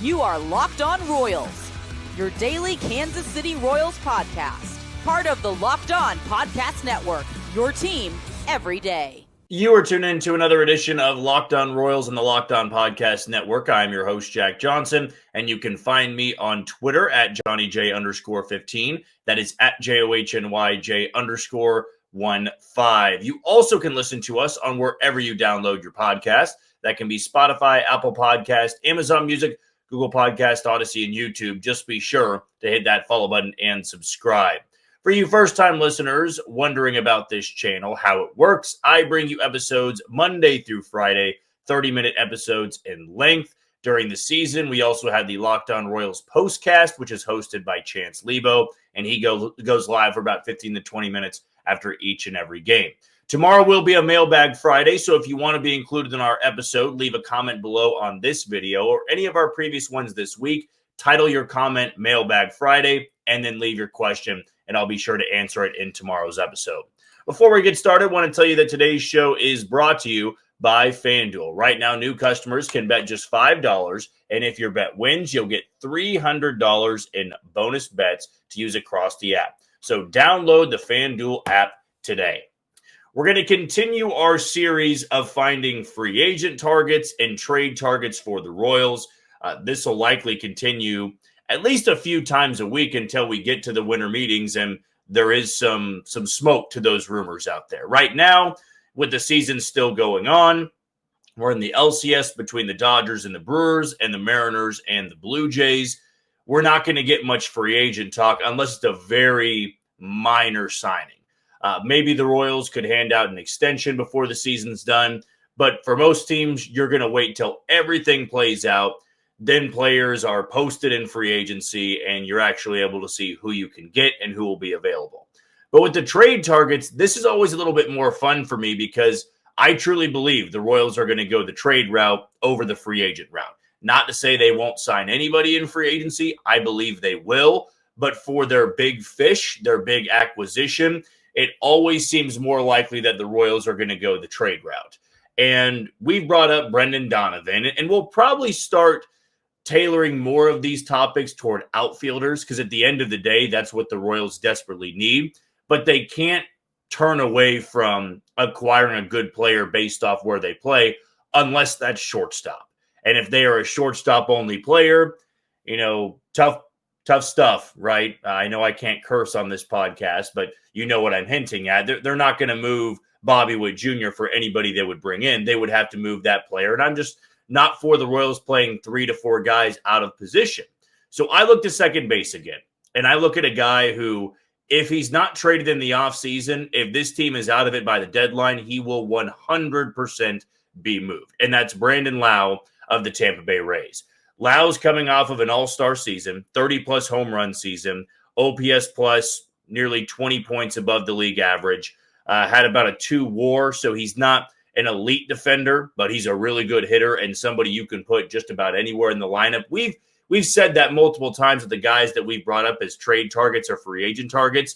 You are Locked On Royals, your daily Kansas City Royals podcast. Part of the Locked On Podcast Network, your team every day. You are tuned in to another edition of Locked On Royals and the Locked On Podcast Network. I'm your host, Jac Johnson, and you can find me on Twitter at JohnnyJ_15. That is at JOHNYJ_15. You also can listen to us on wherever you download your podcast. That can be Spotify, Apple Podcast, Amazon Music, Google Podcast, Odyssey, and YouTube. Just be sure to hit that follow button and subscribe. For you first-time listeners wondering about this channel, how it works, I bring you episodes Monday through Friday, 30-minute episodes in length. During the season, we also had the Locked On Royals postcast, which is hosted by Chance Lebo, and he goes live for about 15 to 20 minutes after each and every game. Tomorrow will be a Mailbag Friday, so if you want to be included in our episode, leave a comment below on this video or any of our previous ones this week. Title your comment Mailbag Friday, and then leave your question, and I'll be sure to answer it in tomorrow's episode. Before we get started, I want to tell you that today's show is brought to you by FanDuel. Right now, new customers can bet just $5, and if your bet wins, you'll get $300 in bonus bets to use across the app. So download the FanDuel app today. We're going to continue our series of finding free agent targets and trade targets for the Royals. This will likely continue at least a few times a week until we get to the winter meetings and there is some smoke to those rumors out there. Right now, with the season still going on, we're in the LCS between the Dodgers and the Brewers and the Mariners and the Blue Jays. We're not going to get much free agent talk unless it's a very minor signing. Maybe the Royals could hand out an extension before the season's done, but for most teams, you're going to wait till everything plays out. Then players are posted in free agency, and you're actually able to see who you can get and who will be available. But with the trade targets, this is always a little bit more fun for me because I truly believe the Royals are going to go the trade route over the free agent route. Not to say they won't sign anybody in free agency. I believe they will. But for their big fish, their big acquisition, it always seems more likely that the Royals are going to go the trade route. And we've brought up Brendan Donovan, and we'll probably start tailoring more of these topics toward outfielders because at the end of the day, that's what the Royals desperately need. But they can't turn away from acquiring a good player based off where they play unless that's shortstop. And if they are a shortstop-only player, tough stuff, right? I know I can't curse on this podcast, but you know what I'm hinting at. They're not going to move Bobby Witt Jr. for anybody they would bring in. They would have to move that player. And I'm just not for the Royals playing 3 to 4 guys out of position. So I look to second base again, and I look at a guy who, if he's not traded in the offseason, if this team is out of it by the deadline, he will 100% be moved. And that's Brandon Lowe of the Tampa Bay Rays. Lau's coming off of an all-star season, 30-plus home run season, OPS plus nearly 20 points above the league average, had about a 2 WAR, so he's not an elite defender, but he's a really good hitter and somebody you can put just about anywhere in the lineup. We've said that multiple times with the guys that we've brought up as trade targets or free agent targets.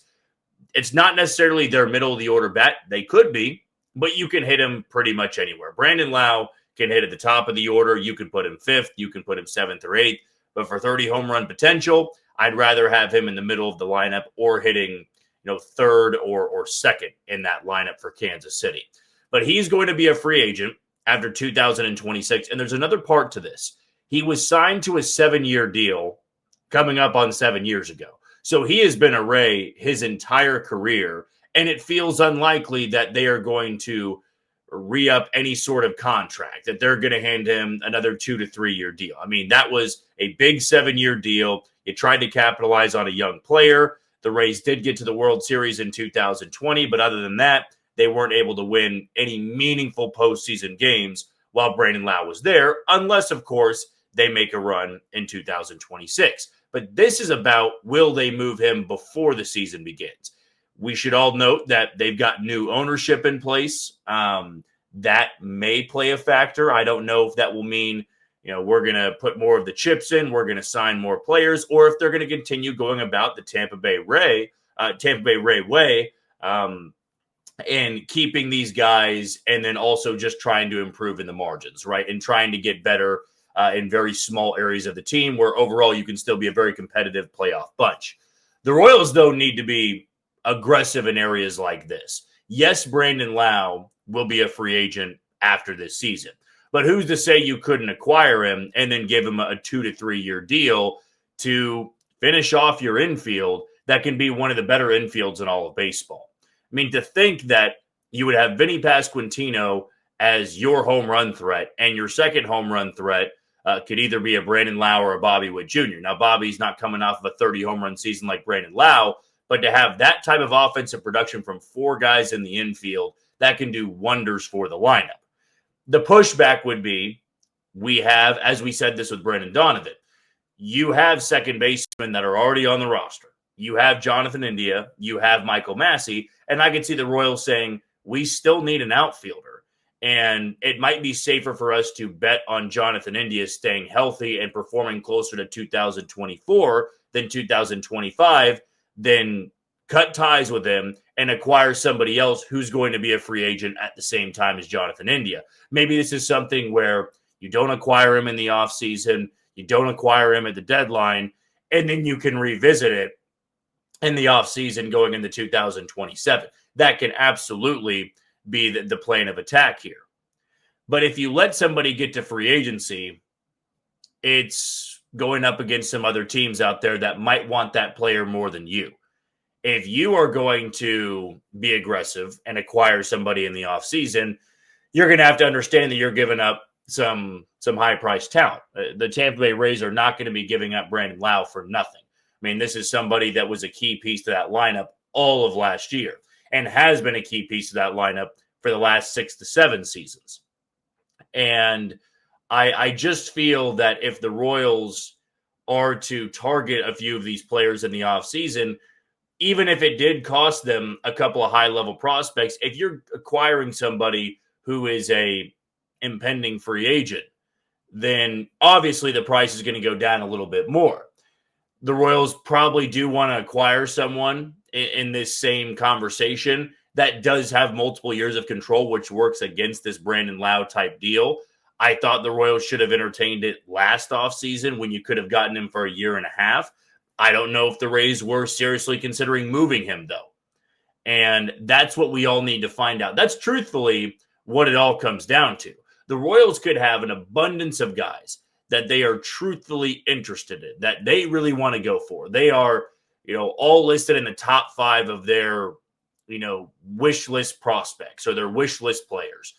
It's not necessarily their middle-of-the-order bet. They could be, but you can hit him pretty much anywhere. Brandon Lowe can hit at the top of the order. You can put him 5th. You can put him 7th or 8th. But for 30 home run potential, I'd rather have him in the middle of the lineup or hitting 3rd or 2nd in that lineup for Kansas City. But he's going to be a free agent after 2026. And there's another part to this. He was signed to a 7-year deal coming up on 7 years ago. So he has been a Ray his entire career. And it feels unlikely that they are going to re-up any sort of contract, that they're going to hand him another 2 to 3 year deal. I mean, that was a big 7-year deal. You tried to capitalize on a young player. The Rays did get to the World Series in 2020, but other than that, they weren't able to win any meaningful postseason games while Brandon Lowe was there, unless, of course, they make a run in 2026. But this is about, will they move him before the season begins? We should all note that they've got new ownership in place. That may play a factor. I don't know if that will mean, we're going to put more of the chips in, we're going to sign more players, or if they're going to continue going about the Tampa Bay Ray way, and keeping these guys and then also just trying to improve in the margins, right? And trying to get better in very small areas of the team, where overall you can still be a very competitive playoff bunch. The Royals, though, need to be aggressive in areas like this. Yes, Brandon Lowe will be a free agent after this season, but who's to say you couldn't acquire him and then give him a 2 to 3 year deal to finish off your infield that can be one of the better infields in all of baseball? I mean, to think that you would have Vinny Pasquantino as your home run threat, and your second home run threat could either be a Brandon Lowe or a Bobby Witt Jr. Now, Bobby's not coming off of a 30 home run season like Brandon Lowe, but to have that type of offensive production from 4 guys in the infield, that can do wonders for the lineup. The pushback would be, we have, as we said this with Brendan Donovan, you have second basemen that are already on the roster. You have Jonathan India, you have Michael Massey, and I could see the Royals saying, we still need an outfielder. And it might be safer for us to bet on Jonathan India staying healthy and performing closer to 2024 than 2025, than cut ties with him and acquire somebody else who's going to be a free agent at the same time as Jonathan India. Maybe this is something where you don't acquire him in the offseason, you don't acquire him at the deadline, and then you can revisit it in the offseason going into 2027. That can absolutely be the plan of attack here. But if you let somebody get to free agency, it's going up against some other teams out there that might want that player more than you. If you are going to be aggressive and acquire somebody in the offseason, you're going to have to understand that you're giving up some high-priced talent. The Tampa Bay Rays are not going to be giving up Brandon Lowe for nothing. I mean, this is somebody that was a key piece to that lineup all of last year and has been a key piece of that lineup for the last 6 to 7 seasons. And I just feel that if the Royals are to target a few of these players in the offseason, even if it did cost them a couple of high-level prospects, if you're acquiring somebody who is a impending free agent, then obviously the price is going to go down a little bit more. The Royals probably do want to acquire someone in this same conversation that does have multiple years of control, which works against this Brandon Lowe type deal. I thought the Royals should have entertained it last offseason when you could have gotten him for a year and a half. I don't know if the Rays were seriously considering moving him, though. And that's what we all need to find out. That's truthfully what it all comes down to. The Royals could have an abundance of guys that they are truthfully interested in, that they really want to go for. They are, all listed in the top 5 of their, wish list prospects or their wish list players.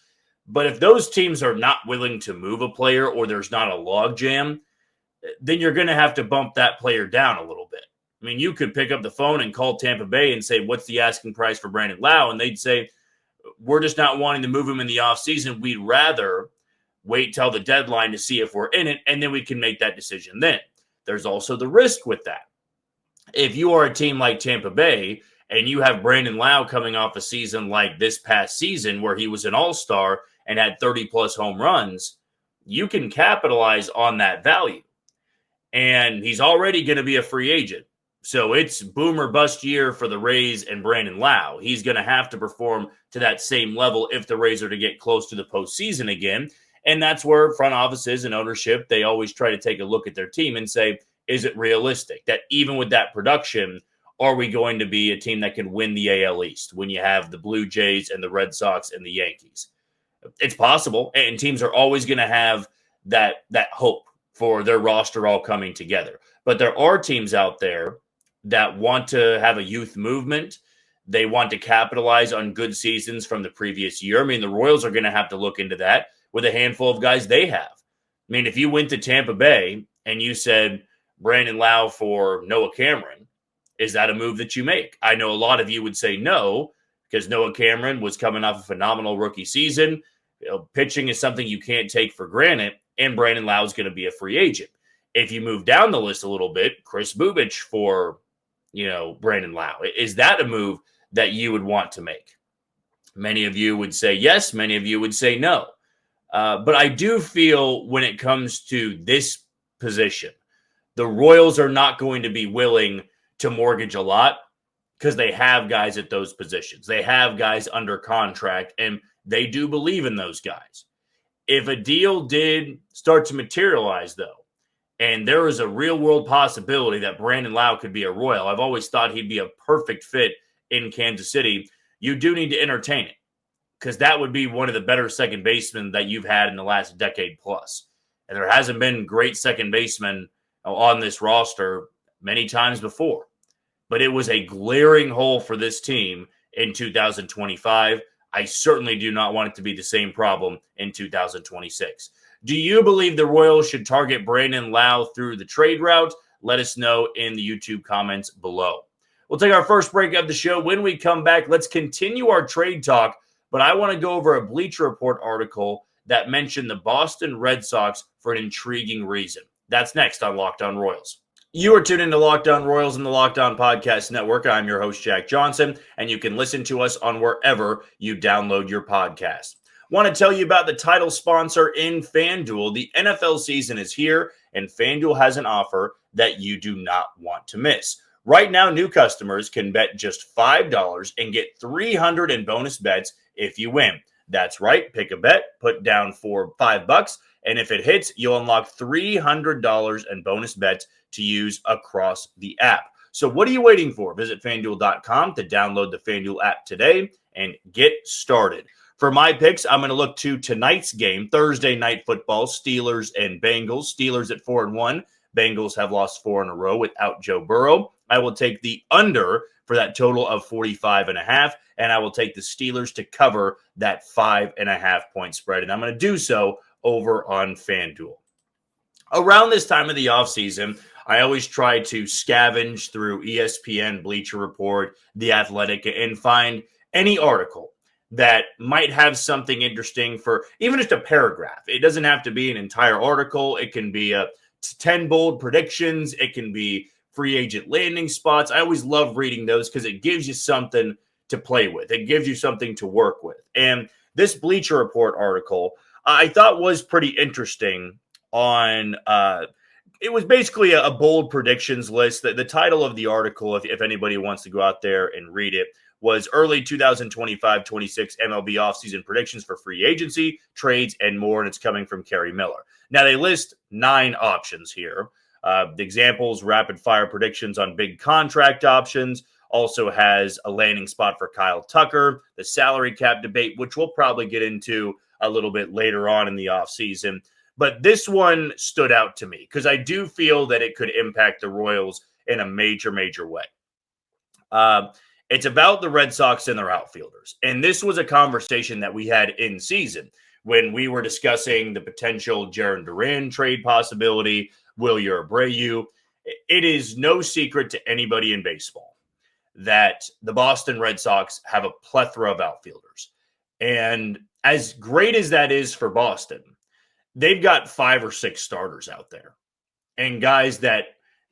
But if those teams are not willing to move a player or there's not a logjam, then you're going to have to bump that player down a little bit. I mean, you could pick up the phone and call Tampa Bay and say, what's the asking price for Brandon Lowe? And they'd say, we're just not wanting to move him in the offseason. We'd rather wait till the deadline to see if we're in it, and then we can make that decision then. There's also the risk with that. If you are a team like Tampa Bay and you have Brandon Lowe coming off a season like this past season where he was an all-star and had 30-plus home runs, you can capitalize on that value. And he's already going to be a free agent. So it's boom or bust year for the Rays and Brandon Lowe. He's going to have to perform to that same level if the Rays are to get close to the postseason again. And that's where front offices and ownership, they always try to take a look at their team and say, is it realistic that even with that production, are we going to be a team that can win the AL East when you have the Blue Jays and the Red Sox and the Yankees? It's possible, and teams are always going to have that hope for their roster all coming together. But there are teams out there that want to have a youth movement. They want to capitalize on good seasons from the previous year. I mean, the Royals are going to have to look into that with a handful of guys they have. I mean, if you went to Tampa Bay and you said Brandon Lowe for Noah Cameron, is that a move that you make? I know a lot of you would say no, because Noah Cameron was coming off a phenomenal rookie season. Pitching is something you can't take for granted, and Brandon Lowe is going to be a free agent. If you move down the list a little bit, Chris Bubich for, Brandon Lowe, is that a move that you would want to make? Many of you would say yes. Many of you would say no. But I do feel when it comes to this position, the Royals are not going to be willing to mortgage a lot because they have guys at those positions. They have guys under contract, and they do believe in those guys. If a deal did start to materialize, though, and there is a real-world possibility that Brandon Lowe could be a Royal, I've always thought he'd be a perfect fit in Kansas City, you do need to entertain it, because that would be one of the better second basemen that you've had in the last decade plus. And there hasn't been great second basemen on this roster many times before. But it was a glaring hole for this team in 2025. I certainly do not want it to be the same problem in 2026. Do you believe the Royals should target Brandon Lowe through the trade route? Let us know in the YouTube comments below. We'll take our first break of the show. When we come back, let's continue our trade talk, but I want to go over a Bleacher Report article that mentioned the Boston Red Sox for an intriguing reason. That's next on Locked On Royals. You are tuned into Locked On Royals and the Locked On Podcast Network. I'm your host, Jack Johnson, and you can listen to us on wherever you download your podcast. Want to tell you about the title sponsor in FanDuel. The NFL season is here, and FanDuel has an offer that you do not want to miss. Right now, new customers can bet just $5 and get $300 in bonus bets if you win. That's right. Pick a bet, put down for $5, and if it hits, you'll unlock $300 in bonus bets to use across the app. So what are you waiting for? Visit FanDuel.com to download the FanDuel app today and get started. For my picks, I'm going to look to tonight's game, Thursday night football, Steelers and Bengals. Steelers at 4-1. Bengals have lost 4 in a row without Joe Burrow. I will take the under for that total of 45.5, and I will take the Steelers to cover that 5.5 point spread. And I'm going to do so over on FanDuel. Around this time of the offseason, I always try to scavenge through ESPN, Bleacher Report, The Athletic, and find any article that might have something interesting for even just a paragraph. It doesn't have to be an entire article. It can be 10 bold predictions. It can be free agent landing spots. I always love reading those because it gives you something to play with. It gives you something to work with. And this Bleacher Report article I thought was pretty interesting on it was basically a bold predictions list. The title of the article, if anybody wants to go out there and read it, was Early 2025-26 MLB Offseason Predictions for Free Agency, Trades, and More, and it's coming from Kerry Miller. Now, they list 9 options here. The examples, rapid-fire predictions on big contract options, also has a landing spot for Kyle Tucker, the salary cap debate, which we'll probably get into a little bit later on in the offseason. But this one stood out to me because I do feel that it could impact the Royals in a major, major way. It's about the Red Sox and their outfielders. And this was a conversation that we had in season when we were discussing the potential Jarren Duran trade possibility, Wilyer Abreu. It is no secret to anybody in baseball that the Boston Red Sox have a plethora of outfielders. And as great as that is for Boston, they've got 5 or 6 starters out there and guys that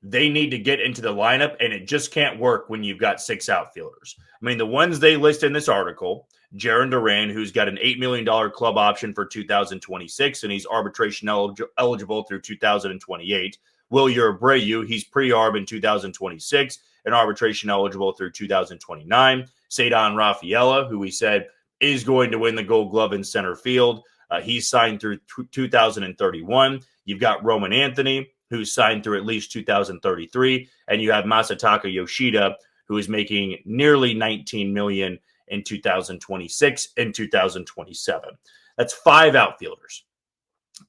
they need to get into the lineup, and it just can't work when you've got 6 outfielders. I mean, the ones they list in this article, Jarren Duran, who's got an $8 million club option for 2026, and he's arbitration eligible through 2028. Wilyer Abreu, he's pre-arb in 2026 and arbitration eligible through 2029. Ceddanne Rafaela, who we said is going to win the Gold Glove in center field. He's signed through 2031. You've got Roman Anthony, who's signed through at least 2033. And you have Masataka Yoshida, who is making nearly $19 million in 2026 and 2027. That's 5 outfielders.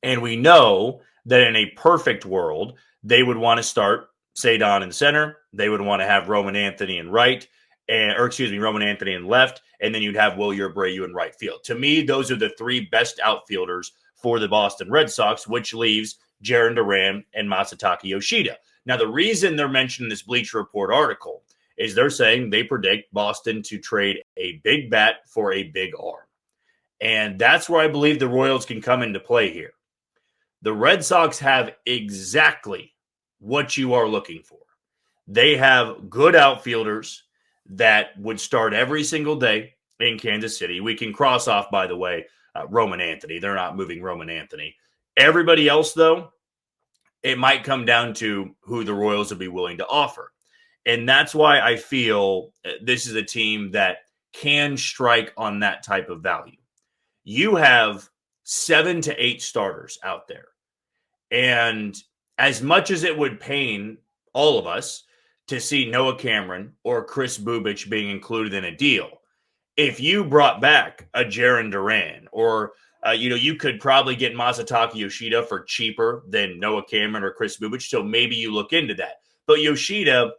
And we know that in a perfect world, they would want to start Ceddanne in center. They would want to have Roman Anthony in Roman Anthony in left, and then you'd have Wilyer Abreu in right field. To me, those are the 3 best outfielders for the Boston Red Sox, which leaves Jarren Duran and Masataka Yoshida. Now, the reason they're mentioning this Bleacher Report article is they're saying they predict Boston to trade a big bat for a big arm. And that's where I believe the Royals can come into play here. The Red Sox have exactly what you are looking for. They have good outfielders that would start every single day in Kansas City. We can cross off, by the way, Roman Anthony. They're not moving Roman Anthony. Everybody else, though, it might come down to who the Royals would be willing to offer. And that's why I feel this is a team that can strike on that type of value. You have 7 to 8 starters out there. And as much as it would pain all of us to see Noah Cameron or Chris Bubic being included in a deal, if you brought back a Jarren Duran or you could probably get Masataka Yoshida for cheaper than Noah Cameron or Chris Bubic, so maybe you look into that. But Yoshida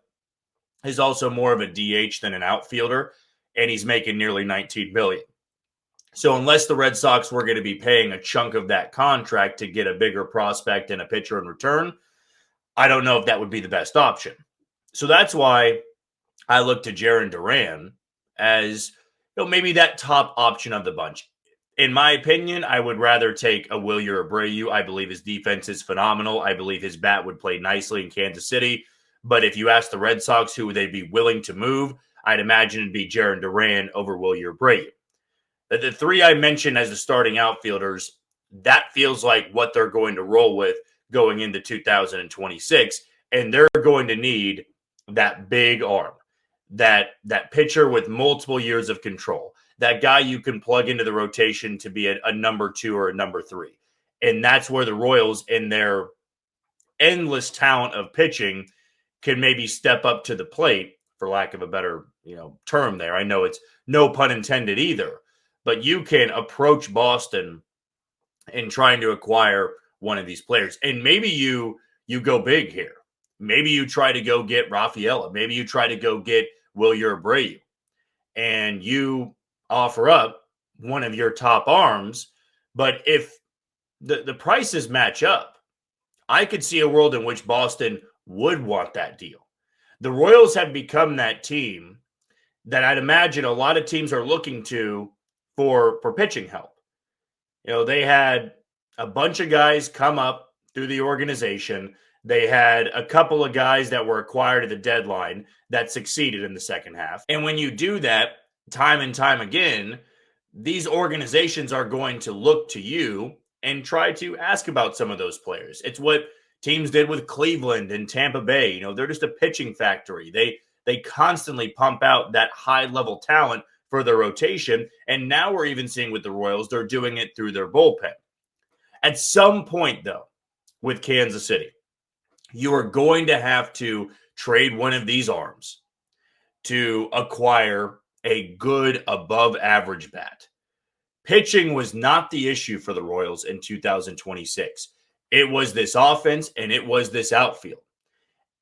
is also more of a DH than an outfielder, and he's making nearly $19 million. So unless the Red Sox were going to be paying a chunk of that contract to get a bigger prospect and a pitcher in return, I don't know if that would be the best option. So that's why I look to Jarren Duran as maybe that top option of the bunch. In my opinion, I would rather take a Wilyer Abreu. I believe his defense is phenomenal. I believe his bat would play nicely in Kansas City. But if you ask the Red Sox who would they be willing to move, I'd imagine it'd be Jarren Duran over Wilyer Abreu. The three I mentioned as the starting outfielders, that feels like what they're going to roll with going into 2026. And they're going to need that big arm, that pitcher with multiple years of control, that guy you can plug into the rotation to be a number 2 or a number 3. And that's where the Royals, in their endless talent of pitching, can maybe step up to the plate, for lack of a better term there. I know it's no pun intended either. But you can approach Boston in trying to acquire one of these players. And maybe you go big here. Maybe you try to go get Rafaela. Maybe you try to go get Wilyer Abreu. And you offer up one of your top arms. But if the prices match up, I could see a world in which Boston would want that deal. The Royals have become that team that I'd imagine a lot of teams are looking to for pitching help. They had a bunch of guys come up through the organization. They had a couple of guys that were acquired at the deadline that succeeded in the second half. And when you do that time and time again, these organizations are going to look to you and try to ask about some of those players. It's what teams did with Cleveland and Tampa Bay. They're just a pitching factory. They constantly pump out that high-level talent for their rotation. And now we're even seeing with the Royals, they're doing it through their bullpen. At some point, though, with Kansas City, you are going to have to trade one of these arms to acquire a good above-average bat. Pitching was not the issue for the Royals in 2026. It was this offense and it was this outfield.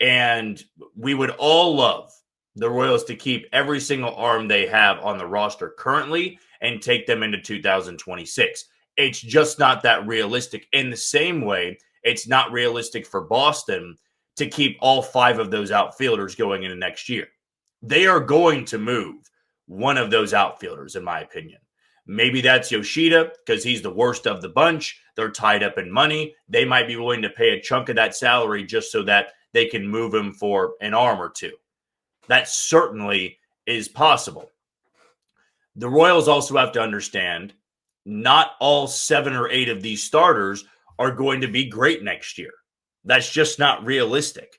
And we would all love the Royals to keep every single arm they have on the roster currently and take them into 2026. It's just not that realistic. In the same way, it's not realistic for Boston to keep all 5 of those outfielders going into next year. They are going to move one of those outfielders, in my opinion. Maybe that's Yoshida because he's the worst of the bunch. They're tied up in money. They might be willing to pay a chunk of that salary just so that they can move him for an arm or two. That certainly is possible. The Royals also have to understand not all 7 or 8 of these starters are going to be great next year. That's just not realistic.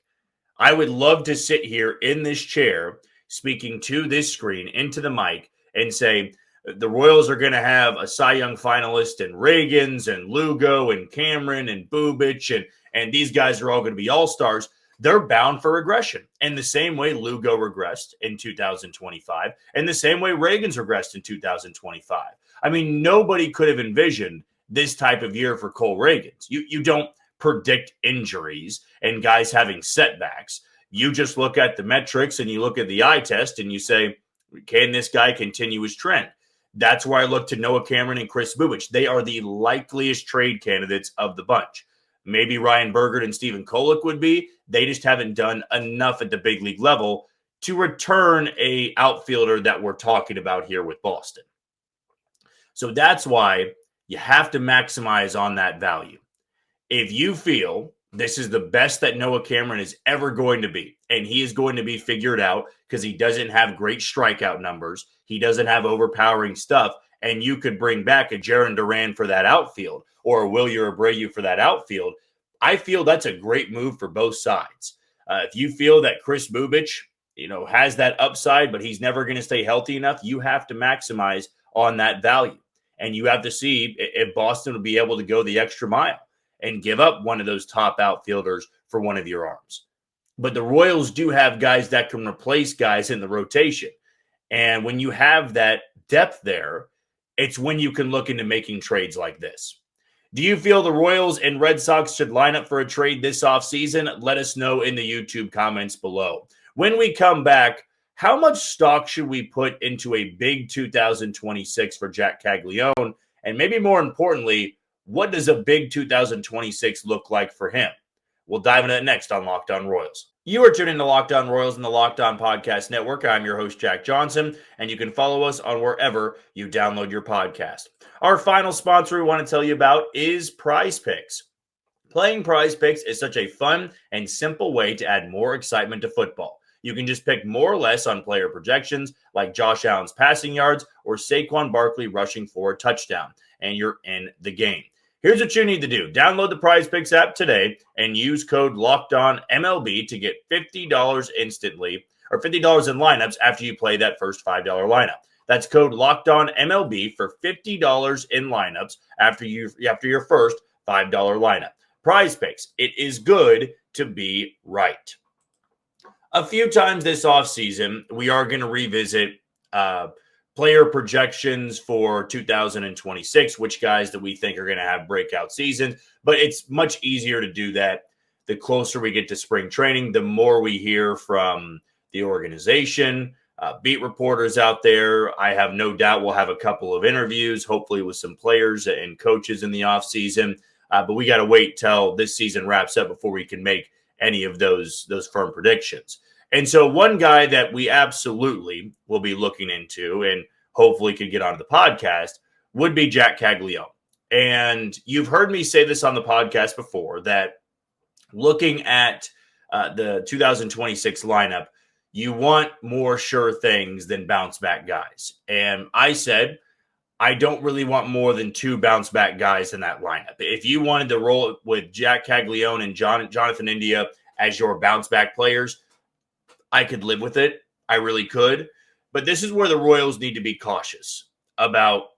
I would love to sit here in this chair speaking to this screen into the mic and say the Royals are going to have a Cy Young finalist and Reagans and Lugo and Cameron and Bubic and these guys are all going to be all-stars. They're bound for regression. And the same way Lugo regressed in 2025, and the same way Reagans regressed in 2025. I mean, nobody could have envisioned this type of year for Cole Reagans. You don't predict injuries and guys having setbacks. You just look at the metrics and you look at the eye test and you say, can this guy continue his trend? That's where I look to Noah Cameron and Chris Bubic. They are the likeliest trade candidates of the bunch. Maybe Ryan Bergert and Stephen Kolek would be. They just haven't done enough at the big league level to return a outfielder that we're talking about here with Boston. So that's why you have to maximize on that value. If you feel this is the best that Noah Cameron is ever going to be, and he is going to be figured out because he doesn't have great strikeout numbers, he doesn't have overpowering stuff, and you could bring back a Jarren Duran for that outfield or a Wilyer Abreu for that outfield, I feel that's a great move for both sides. If you feel that Chris Bubic, has that upside, but he's never going to stay healthy enough, you have to maximize on that value. And you have to see if Boston will be able to go the extra mile and give up one of those top outfielders for one of your arms. But the Royals do have guys that can replace guys in the rotation. And when you have that depth there, it's when you can look into making trades like this. Do you feel the Royals and Red Sox should line up for a trade this offseason? Let us know in the YouTube comments below. When we come back, how much stock should we put into a big 2026 for Jac Caglianone? And maybe more importantly, what does a big 2026 look like for him? We'll dive into that next on Locked On Royals. You are tuning to Locked On Royals and the Locked On Podcast Network. I'm your host, Jack Johnson, and you can follow us on wherever you download your podcast. Our final sponsor we want to tell you about is PrizePicks. Playing PrizePicks is such a fun and simple way to add more excitement to football. You can just pick more or less on player projections like Josh Allen's passing yards or Saquon Barkley rushing for a touchdown, and you're in the game. Here's what you need to do. Download the PrizePicks app today and use code LOCKEDONMLB to get $50 instantly, or $50 in lineups after you play that first $5 lineup. That's code LOCKEDONMLB for $50 in lineups after your first $5 lineup. PrizePicks, it is good to be right. A few times this offseason, we are going to revisit player projections for 2026, which guys that we think are going to have breakout seasons. But it's much easier to do that the closer we get to spring training, the more we hear from the organization, beat reporters out there. I have no doubt we'll have a couple of interviews, hopefully with some players and coaches in the offseason. But we got to wait till this season wraps up before we can make any of those firm predictions. And so one guy that we absolutely will be looking into and hopefully could get onto the podcast would be Jac Caglianone. And you've heard me say this on the podcast before, that looking at the 2026 lineup, you want more sure things than bounce back guys. And I said, I don't really want more than two bounce back guys in that lineup. If you wanted to roll with Jac Caglianone and Jonathan India as your bounce back players, I could live with it. I really could. But this is where the Royals need to be cautious about,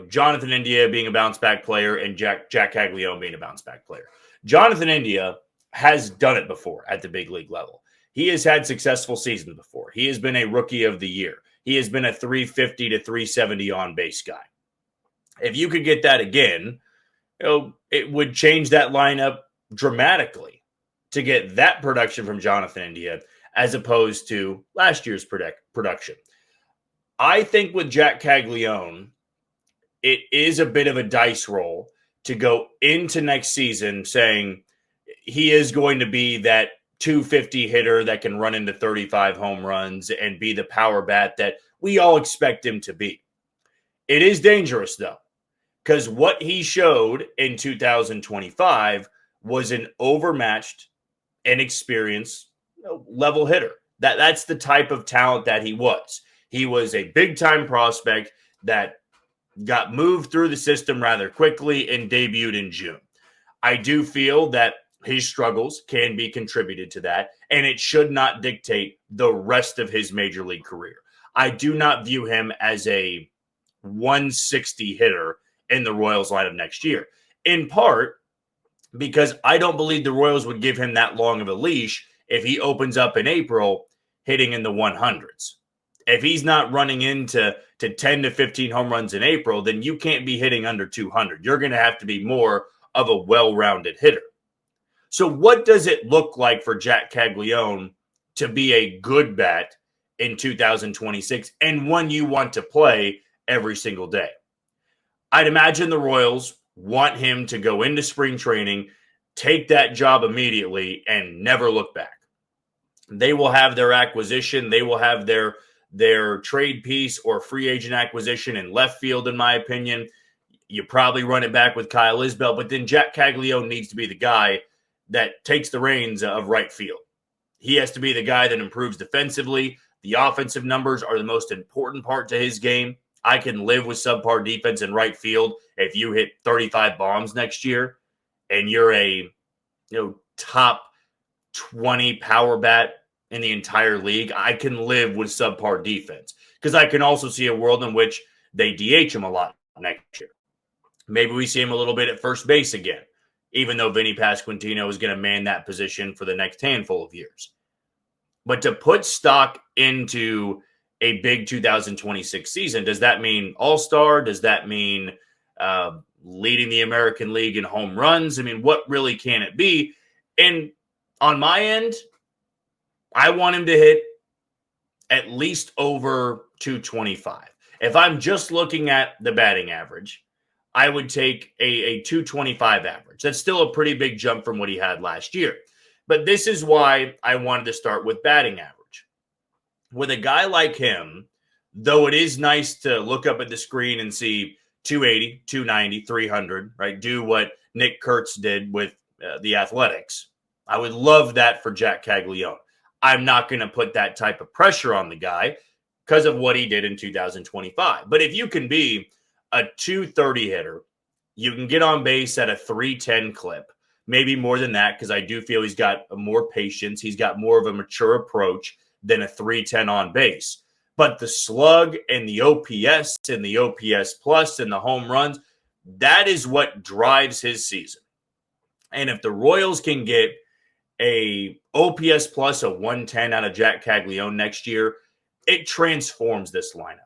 Jonathan India being a bounce back player and Jac Caglianone being a bounce back player. Jonathan India has done it before at the big league level. He has had successful seasons before. He has been a rookie of the year. He has been a 350 to 370 on base guy. If you could get that again, it would change that lineup dramatically to get that production from Jonathan India as opposed to last year's production. I think with Jac Caglianone, it is a bit of a dice roll to go into next season saying he is going to be that 250 hitter that can run into 35 home runs and be the power bat that we all expect him to be. It is dangerous, though, because what he showed in 2025 was an overmatched, inexperienced, level hitter. That's the type of talent that he was. He was a big-time prospect that got moved through the system rather quickly and debuted in June. I do feel that his struggles can be contributed to that, and it should not dictate the rest of his major league career. I do not view him as a 160 hitter in the Royals lineup next year, in part because I don't believe the Royals would give him that long of a leash if he opens up in April hitting in the 100s. If he's not running into 10 to 15 home runs in April, then you can't be hitting under 200. You're going to have to be more of a well-rounded hitter. So what does it look like for Jac Caglianone to be a good bat in 2026 and one you want to play every single day? I'd imagine the Royals want him to go into spring training, take that job immediately, and never look back. They will have their acquisition. They will have their trade piece or free agent acquisition in left field, in my opinion. You probably run it back with Kyle Isbell, but then Jac Caglianone needs to be the guy that takes the reins of right field. He has to be the guy that improves defensively. The offensive numbers are the most important part to his game. I can live with subpar defense in right field if you hit 35 bombs next year and you're a top 20 power bat in the entire league. I can live with subpar defense because I can also see a world in which they DH him a lot next year. Maybe we see him a little bit at first base again, even though Vinny Pasquantino is going to man that position for the next handful of years. But to put stock into a big 2026 season, does that mean all-star? Does that mean leading the American League in home runs? I mean, what really can it be? And on my end, I want him to hit at least over 225. If I'm just looking at the batting average, I would take a 225 average. That's still a pretty big jump from what he had last year. But this is why I wanted to start with batting average. With a guy like him, though it is nice to look up at the screen and see 280, 290, 300, right? Do what Nick Kurtz did with the Athletics. I would love that for Jac Caglianone. I'm not going to put that type of pressure on the guy because of what he did in 2025. But if you can be a 230 hitter, you can get on base at a 310 clip, maybe more than that, because I do feel he's got more patience. He's got more of a mature approach than a 310 on base. But the slug and the OPS and the OPS plus and the home runs, that is what drives his season. And if the Royals can get a OPS plus a 110 out of Jac Caglianone next year, it transforms this lineup.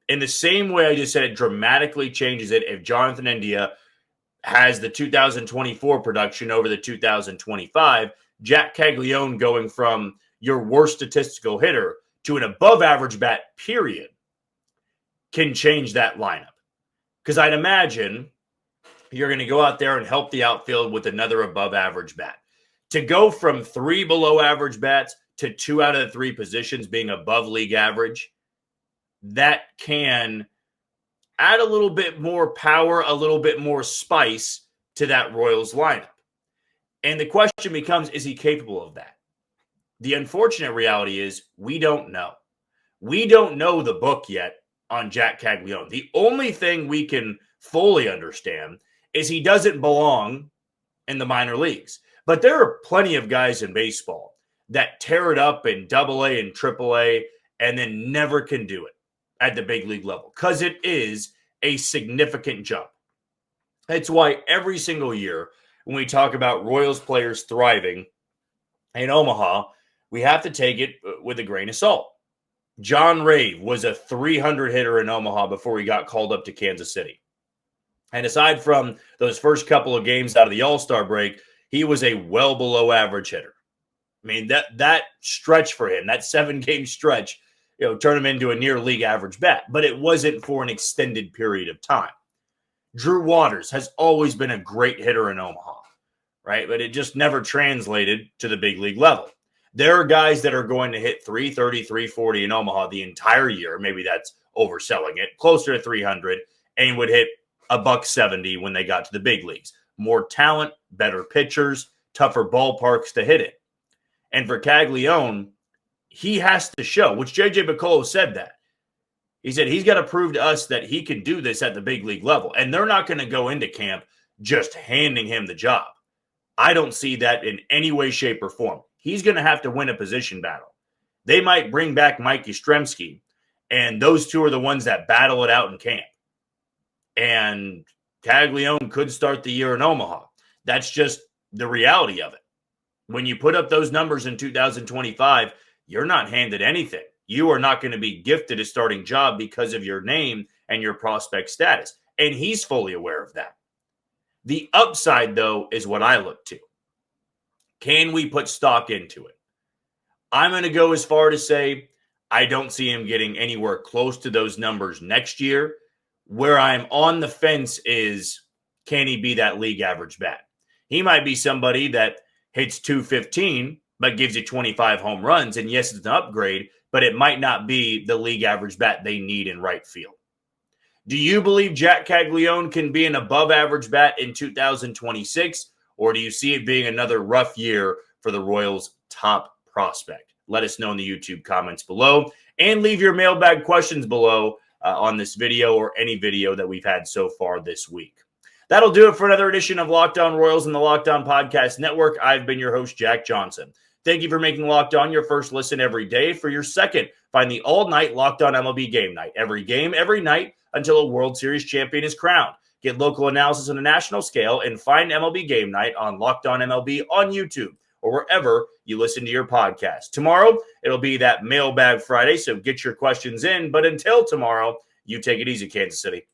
In the same way I just said it dramatically changes it if Jonathan India has the 2024 production over the 2025, Jac Caglianone going from your worst statistical hitter to an above average bat, period, can change that lineup. Because I'd imagine you're going to go out there and help the outfield with another above average bat. To go from 3 below average bats to 2 out of the 3 positions being above league average, that can add a little bit more power, a little bit more spice to that Royals lineup. And the question becomes, is he capable of that? The unfortunate reality is we don't know. We don't know the book yet on Jac Caglianone. The only thing we can fully understand is he doesn't belong in the minor leagues. But there are plenty of guys in baseball that tear it up in AA and AAA and then never can do it at the big league level because it is a significant jump. That's why every single year when we talk about Royals players thriving in Omaha, we have to take it with a grain of salt. John Rave was a 300 hitter in Omaha before he got called up to Kansas City. And aside from those first couple of games out of the All-Star break, he was a well below average hitter. I mean, that stretch for him, that 7-game stretch, turned him into a near league average bat, but it wasn't for an extended period of time. Drew Waters has always been a great hitter in Omaha, right? But it just never translated to the big league level. There are guys that are going to hit 330, 340 in Omaha the entire year. Maybe that's overselling it, closer to 300, and would hit $170 when they got to the big leagues. More talent, better pitchers, tougher ballparks to hit it. And for Caglianone, he has to show, which J.J. Picollo said that. He said he's got to prove to us that he can do this at the big league level. And they're not going to go into camp just handing him the job. I don't see that in any way, shape, or form. He's going to have to win a position battle. They might bring back Mike Yastrzemski, and those two are the ones that battle it out in camp. And Caglianone could start the year in Omaha. That's just the reality of it. When you put up those numbers in 2025, you're not handed anything. You are not going to be gifted a starting job because of your name and your prospect status. And he's fully aware of that. The upside, though, is what I look to. Can we put stock into it? I'm going to go as far to say I don't see him getting anywhere close to those numbers next year. Where I'm on the fence is, can he be that league average bat? He might be somebody that hits 215, but gives you 25 home runs. And yes, it's an upgrade, but it might not be the league average bat they need in right field. Do you believe Jac Caglianone can be an above average bat in 2026? Or do you see it being another rough year for the Royals' top prospect? Let us know in the YouTube comments below. And leave your mailbag questions below on this video or any video that we've had so far this week. That'll do it for another edition of Locked On Royals and the Locked On Podcast Network. I've been your host, Jack Johnson. Thank you for making Locked On your first listen every day. For your second, find the all-night Locked On MLB Game Night. Every game, every night, until a World Series champion is crowned. Get local analysis on a national scale and find MLB Game Night on Locked On MLB on YouTube or wherever you listen to your podcast. Tomorrow, it'll be that Mailbag Friday, so get your questions in. But until tomorrow, you take it easy, Kansas City.